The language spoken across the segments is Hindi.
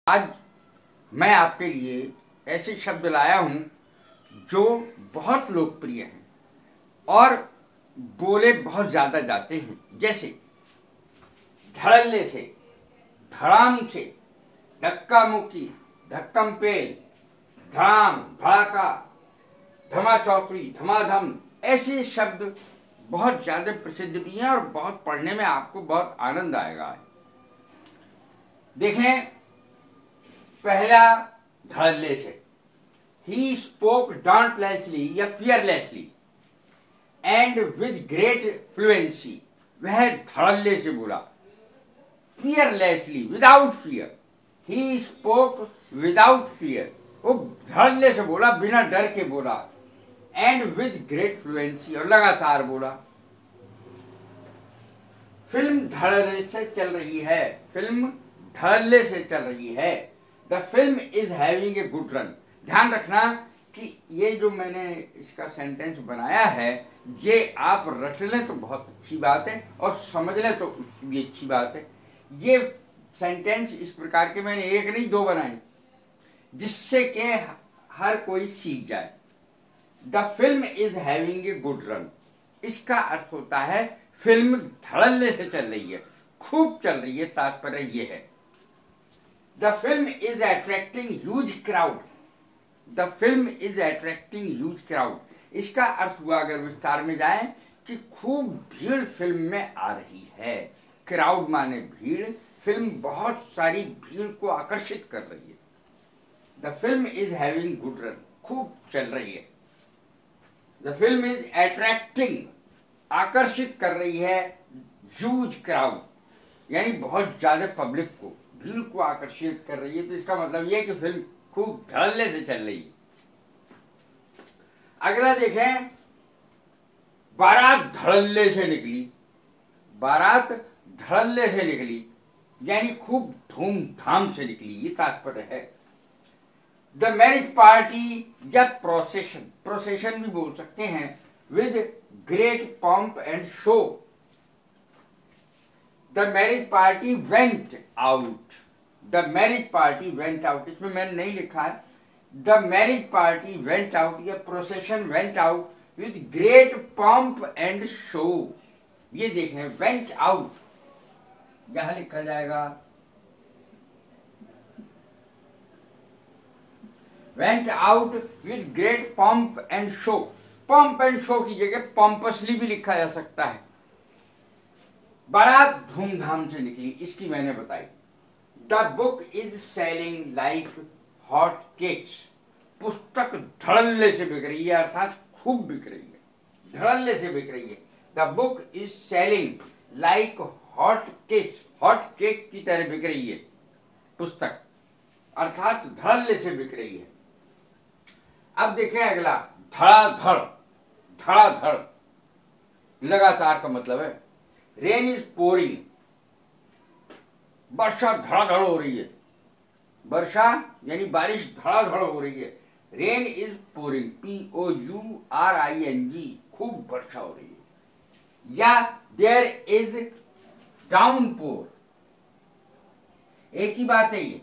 आज मैं आपके लिए ऐसे शब्द लाया हूं जो बहुत लोकप्रिय हैं और बोले बहुत ज्यादा जाते हैं, जैसे धड़ल्ले से, धड़ाम से, धक्का मुक्की, धक्कम पेल, धड़ाम, धड़ाका, धमा चौकड़ी, धमाधम, ऐसे शब्द बहुत ज्यादा प्रसिद्ध भी हैं और बहुत पढ़ने में आपको बहुत आनंद आएगा। देखें, पहला धड़ल्ले से, ही स्पोक dauntlessly या fearlessly and with great fluency, वह धड़ल्ले से बोला, fearlessly, without fear, he spoke without fear, वो धड़ल्ले से बोला, बिना डर के बोला, एंड विद ग्रेट फ्लुएंसी, और लगातार बोला। फिल्म धड़ल्ले से चल रही है, फिल्म धड़ल्ले से चल रही है। The film is having a good run. ध्यान रखना कि ये जो मैंने इसका सेंटेंस बनाया है, ये आप रट लें तो बहुत अच्छी बात है और समझ लें तो भी अच्छी बात है। ये सेंटेंस इस प्रकार के मैंने एक नहीं दो बनाए जिससे कि हर कोई सीख जाए। The film is having a good run, इसका अर्थ होता है फिल्म धड़ल्ले से चल रही है, खूब चल रही है, तात्पर्य ये है। The film is attracting huge crowd, the film is attracting huge crowd, इसका अर्थ हुआ अगर विस्तार में जाए कि खूब भीड़ फिल्म में आ रही है। क्राउड माने भीड़, फिल्म बहुत सारी भीड़ को आकर्षित कर रही है। The film is having good run, खूब चल रही है। द फिल्म इज अट्रैक्टिंग, आकर्षित कर रही है, ह्यूज क्राउड यानी बहुत ज्यादा पब्लिक को, भीड़ को आकर्षित कर रही है। तो इसका मतलब यह है कि फिल्म खूब धड़ल्ले से चल रही है। अगला देखें, बारात धड़ल्ले से निकली, बारात धड़ल्ले से निकली यानी खूब धूमधाम से निकली, ये तात्पर्य है। द मैरिज पार्टी या प्रोसेशन, प्रोसेशन भी बोल सकते हैं, with great pomp and show. The marriage party went out, the marriage party went out, इसमें मैंने नहीं लिखा है। The marriage party went out या procession went out with great pomp and show. ये देखें, वेंट आउट यहां लिखा जाएगा, went out with great pomp and show. Pomp and show की जगह पॉम्पसली भी लिखा जा सकता है। बारात धूमधाम से निकली, इसकी मैंने बताई। The book is selling like hot cakes, पुस्तक धड़ल्ले से बिक रही है, अर्थात खूब बिक रही है, धड़ल्ले से बिक रही है। The book is selling like hot cakes, hot cake की तरह बिक रही है पुस्तक, अर्थात धड़ल्ले से बिक रही है। अब देखें अगला, धड़ाधड़, धड़ाधड़ लगातार का मतलब है। रेन इज पोरिंग, वर्षा धड़ाधड़ हो रही है, वर्षा यानी बारिश धड़ाधड़ हो रही है। रेन इज पोरिंग, POURING, खूब वर्षा हो रही है। या देयर इज डाउनपोर, एक ही बात है ये,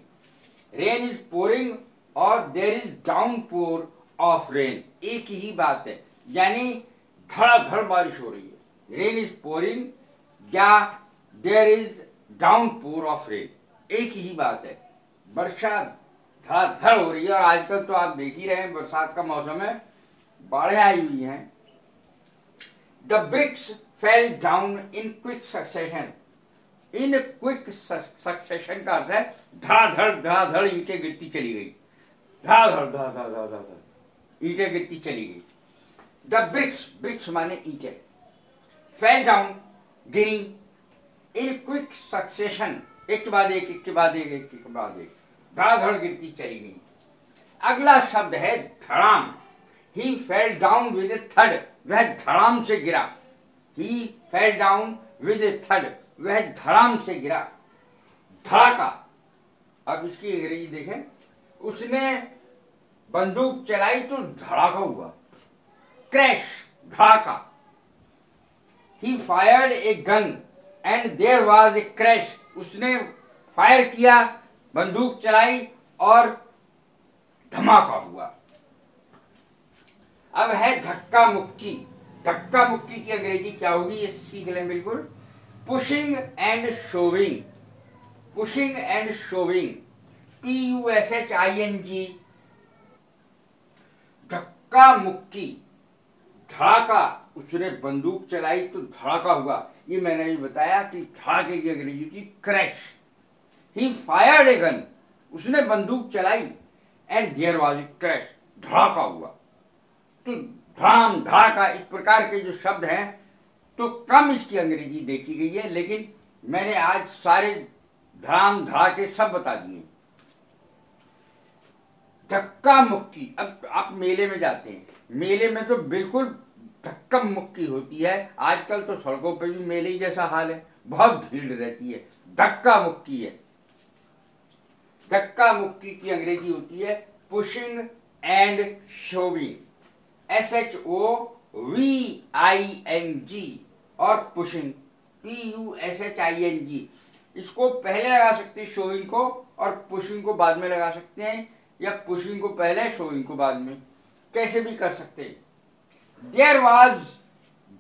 रेन इज पोरिंग और there is downpour of rain, एक ही बात है, यानी धड़ाधड़ बारिश हो रही है। रेन इज पोरिंग या there is downpour of rain, एक ही बात है, वर्षा धड़ाधड़ हो रही है। और आजकल तो आप देख ही रहे हैं, बरसात का मौसम है, बाढ़ें आई हुई हैं। The bricks fell down in quick succession, in quick succession का अर्थ है धड़ाधड़ धड़ाधड़ ईंटें गिरती चली गई, धड़ाधड़ धड़ाधड़ धड़ाधड़ ईंटें गिरती चली गई। द ब्रिक्स, ब्रिक्स माने ईंटें, फेल डाउन गिरी, इन क्विक सक्सेशन, एक के बाद एक, एक के बाद एक, एक के बाद एक, धड़ाधड़ गिरती चली गई। अगला शब्द है धड़ाम। ही फेल डाउन विद ए थड, वह धड़ाम से गिरा। ही फेल डाउन विद ए थड, वह धड़ाम से गिरा। धड़ाका, अब इसकी अंग्रेजी देखें, उसने बंदूक चलाई तो धड़ाका हुआ, crash, Dhadaka. He fired a gun and there was a crash, उसने फायर किया बंदूक चलाई और धमाका हुआ। अब है धक्का मुक्की। धक्का मुक्की की अंग्रेजी क्या होगी, ये सीख लें बिल्कुल। Pushing and showing. Pushing and showing, PUSHING। धक्का मुक्की, धड़ाका, उसने बंदूक चलाई तो धड़ाका हुआ। ये मैंने भी बताया कि धड़ाके की अंग्रेजी थी crash. He fired a gun, उसने बंदूक चलाई and there was a crash, धड़ाका हुआ। तो धड़ाम धड़ाका इस प्रकार के जो शब्द हैं तो कम इसकी अंग्रेजी देखी गई है, लेकिन मैंने आज सारे धड़ाम धड़ाके सब बता दिए। धक्का मुक्की, अब आप मेले में जाते हैं, मेले में तो बिल्कुल धक्का मुक्की होती है। आजकल तो सड़कों पे भी मेले ही जैसा हाल है, बहुत भीड़ रहती है। धक्का मुक्की है। धक्का मुक्की की अंग्रेजी होती है पुशिंग एंड शोविंग, SHOVING, और पुशिंग, PUSHING। इसको पहले लगा सकते हैं शोविंग को, और पुशिंग को बाद में लगा सकते हैं, या पुशिंग को पहले शोविंग को बाद में, कैसे भी कर सकते हैं। There was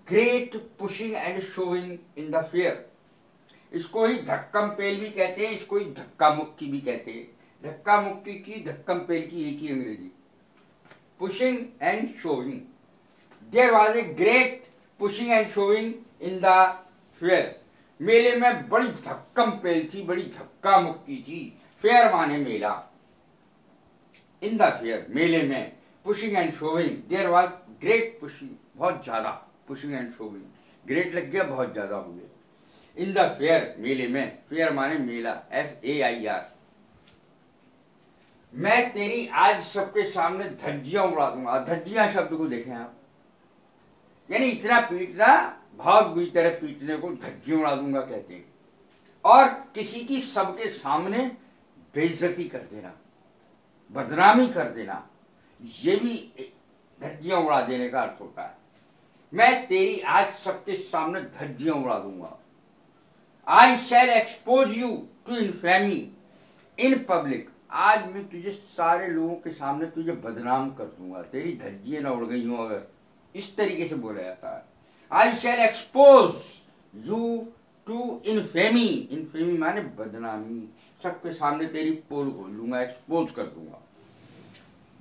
great pushing and shoving in the fair. इसको ही धक्कम पेल भी कहते हैं, इसको ही धक्का मुक्की भी कहते हैं। धक्का मुक्की की धक्कम पेल की एक ही अंग्रेजी, pushing and shoving. There was a great pushing and shoving in the fair. मेले में बड़ी धक्कम पेल थी, बड़ी धक्का मुक्की थी। फेयर माने मेला, इन द फेयर मेले में, pushing and shoving. There was great pushing, बहुत ज्यादा पुशिंग एंड शोविंग, ग्रेट लग गया, बहुत ज्यादा हुए। इन द फेयर मेले में, फेयर माने मेला, FAIR। मैं तेरी आज सबके सामने धज्जियां उड़ा दूंगा। धज्जियां शब्द को देखें आप, यानी इतना पीटना, बहुत बुरी तरह पीटने को धज्जियां उड़ा दूंगा कहते हैं। और किसी की सबके सामने बेइज्जती कर देना, बदनामी कर देना, ये भी धज्जियां उड़ा देने का अर्थ होता है। मैं तेरी आज सबके सामने धज्जियां उड़ा दूंगा। I shall expose you to infamy in public। आज मैं तुझे सारे लोगों के सामने तुझे बदनाम कर दूंगा, तेरी धज्जियां ना उड़ गई हो, अगर इस तरीके से बोला जाता है। I shall expose you to infamy। infamy माने बदनामी, सबके सामने तेरी पोल खोल दूंगा, एक्सपोज कर दूंगा।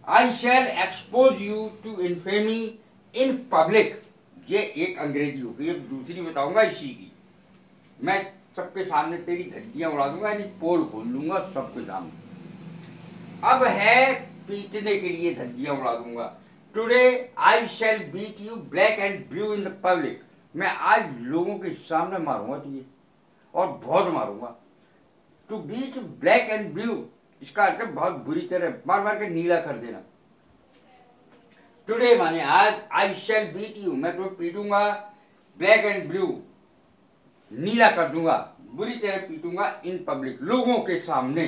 I shall expose you to infamy in public। ये एक अंग्रेजी होगी, एक दूसरी बताऊंगा इसी की। मैं सबके सामने तेरी धज्जियां उड़ा दूंगा, यानी पोल खोल दूंगा सबके सामने। अब है पीटने के लिए धज्जियां उड़ा दूंगा। Today I shall beat you black and blue in the public. मैं आज लोगों के सामने मारूंगा तुझे, और बहुत मारूंगा। To beat black and blue, इसका अर्थ है बहुत बुरी तरह मार मार के नीला कर देना। टुडे माने आज, आई शैल बीट यू, मैं तुम्हें पीटूंगा, ब्लैक एंड ब्लू, नीला कर दूंगा, बुरी तरह पीटूंगा, इन पब्लिक, लोगों के सामने।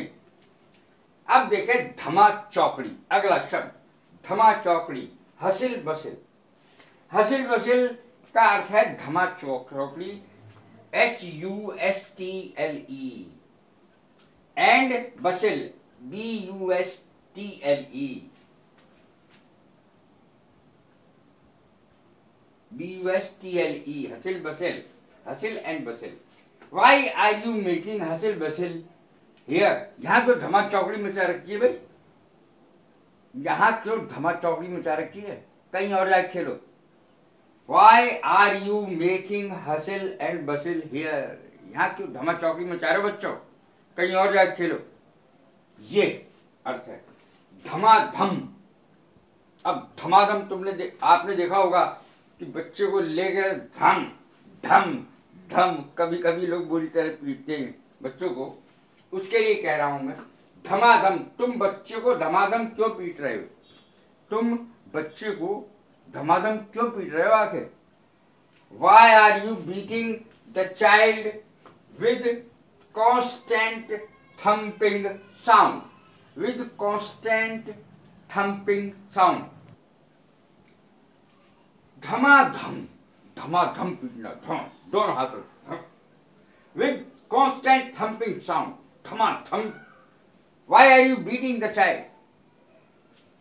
अब देखें धमा चौकड़ी, अगला शब्द धमा चौकड़ी, हसिल बसिल। हसिल बसिल का अर्थ है धमा चौकड़ी, HUSTLE, and bustle, BUSTLE। Hustle bustle, hustle and bustle. Why are you making hustle bustle here? यहाँ क्यों धमा चौकड़ी मचा रखी है भाई? यहाँ क्यों धमा चौकड़ी मचा रखी है? कहीं और जाके खेलो। Why are you making hustle and bustle here? यहाँ क्यों धमा चौकड़ी मचा रहे हो बच्चों? कहीं और जाके खेलो। ये अर्थ है धमाधम। अब धमाधम आपने देखा होगा कि बच्चे को लेकर धम धम धम, कभी कभी लोग बुरी तरह पीटते हैं बच्चों को, उसके लिए कह रहा हूं मैं धमाधम। तुम बच्चे को धमाधम क्यों पीट रहे हो? तुम बच्चे को धमाधम क्यों पीट रहे हो आखिर? Why are you beating the child with constant thumping sound? With constant thumping sound। धमाधम, धमाधम पीटना, धम, दोनों हाथों, विद कॉन्स्टेंट थम्पिंग साउंड, धमाधम Why are you beating the child?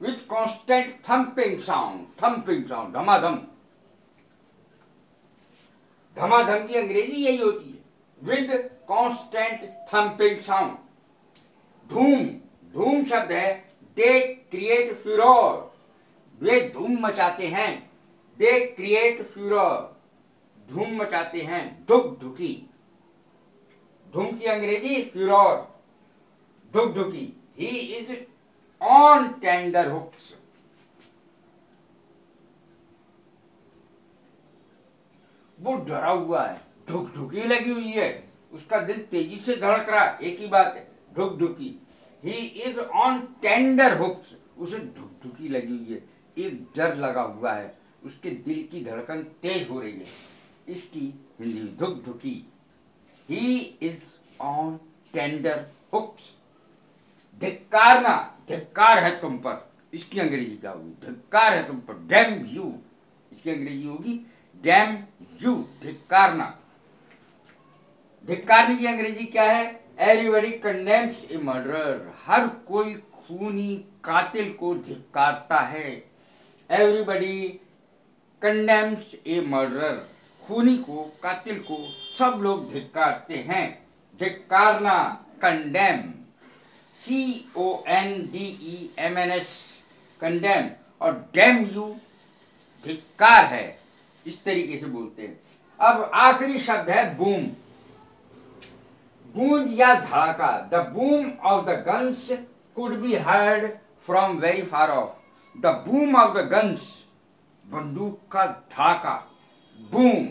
With constant thumping sound, धमाधम। धमाधम की अंग्रेजी यही होती है, with constant thumping sound। धूम, धूम शब्द है, they create furor, वे धूम मचाते हैं, they create furor, धूम मचाते हैं। धुक धुकी, धूम की अंग्रेजी furor, धुक धुकी। He is on tender hooks, वो डरा हुआ है, धुक धुकी लगी हुई है, उसका दिल तेजी से धड़क रहा है, एक ही बात है, धुक धुकी। He is on tender hooks, उसे धुक धुकी लगी हुई है, एक डर लगा हुआ है, उसके दिल की धड़कन तेज हो रही है, इसकी हिंदी धुक धुकी। He is on tender hooks। धिक्कारना, धिक्कार है तुम पर, इसकी अंग्रेजी क्या होगी? धिक्कार है तुम पर, डैम यू, इसकी अंग्रेजी होगी डैम यू, धिक्कारना। धिक्कारने की अंग्रेजी क्या है? एवरीबडी कंडेम्स ए मर्डरर, हर कोई खूनी कातिल को धिक्कारता है। एवरीबडी कंडेम्स ए मर्डरर, खूनी को, कातिल को सब लोग धिक्कारते हैं। धिक्कारना, कंडेम, CONDEMNS, कंडेम, और डैम यू धिक्कार है, इस तरीके से बोलते हैं। अब आखिरी शब्द है बूम, गूंज या धड़ाका। The boom of the guns could be heard from very far off. The boom of the guns, बंदूक का धड़ाका, बूम,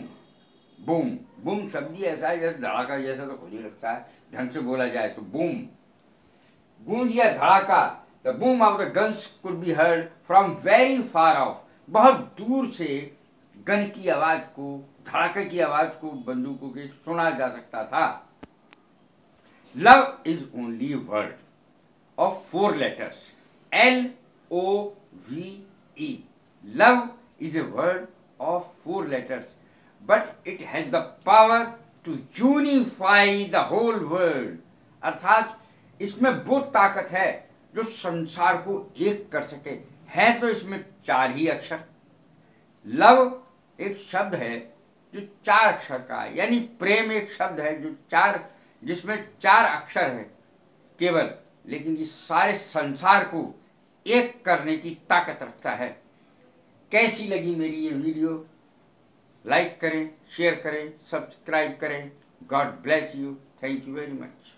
बूम। बूम शब्द ही ऐसा है जैसे धड़ाका जैसा तो खुद ही लगता है, ढंग से बोला जाए तो बूम, गूंज या धड़ाका। The boom of the guns could be heard from very far off, बहुत दूर से गन की आवाज को, धड़ाके की आवाज को बंदूकों के सुना जा सकता था। Love is only word of 4 letters, LOVE। Love is a word of 4 letters, but it has the power to unify the whole world। अर्थात इसमें वो ताकत है जो संसार को एक कर सके। है तो इसमें 4 ही अक्षर। लव एक शब्द है जो 4 अक्षर का है, यानी प्रेम एक शब्द है जो जिसमें 4 अक्षर है केवल, लेकिन इस सारे संसार को एक करने की ताकत रखता है। कैसी लगी मेरी ये वीडियो? लाइक करें, शेयर करें, सब्सक्राइब करें। God bless you. Thank you very much.